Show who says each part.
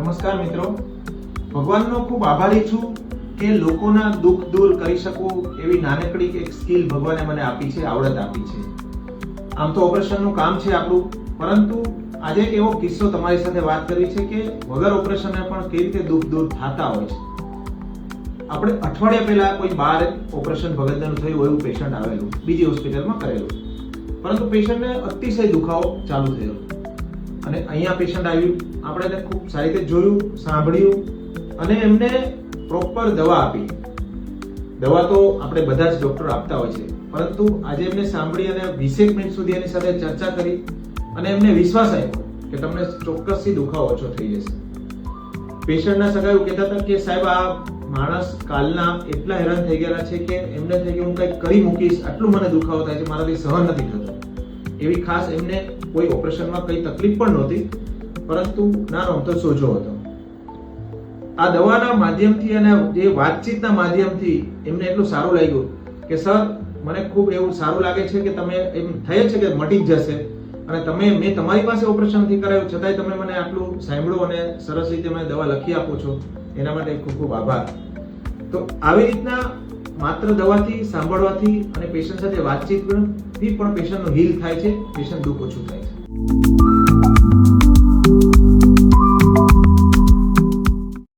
Speaker 1: નમસ્કાર મિત્રો, ભગવાનનો ખૂબ આભારી છું કે લોકોના દુઃખ દૂર કરી શકું એવી નાનકડી એક સ્કિલ ભગવાને મને આપી છે, આવડત આપી છે. આમ તો ઓપરેશનનું કામ છે આપણું, પરંતુ આજે એક એવો કિસ્સો તમારી સાથે વાત કરવી છે કે વગર ઓપરેશનને પણ કેવી રીતે દુઃખ દૂર થતા હોય છે. આપણે અઠવાડિયા પહેલા કોઈ બાર ઓપરેશન ભગતનું થયું એવું પેશન્ટ આવેલું, બીજી હોસ્પિટલમાં કરેલું, પરંતુ પેશન્ટને અતિશય દુખાવો ચાલુ થયો અને અહીંયા પેશન્ટ આવ્યું. આપણે એને ખૂબ સારી રીતે જોયું, સાંભળ્યું અને એમને પ્રોપર દવા આપી. દવા તો આપણે બધા જ ડોક્ટર આપતા હોય છે, પરંતુ આજે એમને સાંભળી અને 20 મિનિટ સુધી એની સાથે ચર્ચા કરી અને એમને વિશ્વાસ આપ્યો કે તમને ચોક્કસથી દુખાવો ઓછો થઈ જશે. પેશન્ટના સગા એવું કહેતા હતા કે સાહેબ, આ માણસ કાલના એટલા હેરાન થઈ ગયેલા છે કે એમને થઈ કે હું કંઈક કરી મૂકીશ, આટલું મને દુખાવો થાય છે, મારાથી સહન નથી થતો. એવી ખાસ એમને કોઈ ઓપરેશનમાં કઈ તકલીફ પણ નહોતી, પરંતુ નાનો અમથો સોજો હતો. આ દવાના માધ્યમથી અને જે વાતચીતના માધ્યમથી એમને એટલું સારું લાગ્યું કે સર, મને ખૂબ એવું સારું લાગે છે કે તમે એમ થાય છે કે મટી જ જશે અને મેં તમારી પાસે ઓપરેશન નથી કરાયું છતાંય તમે મને આટલું સાંભળ્યું અને સરસ રીતે મને દવા લખી આપો છો, એના માટે ખૂબ ખૂબ આભાર. તો આવી રીતના માત્ર દવાથી, સાંભળવાથી અને પેશન્ટ સાથે વાતચીતથી પણ પેશન્ટનું હીલ થાય છે, પેશન્ટ દુઃખ ઓછું થાય છે.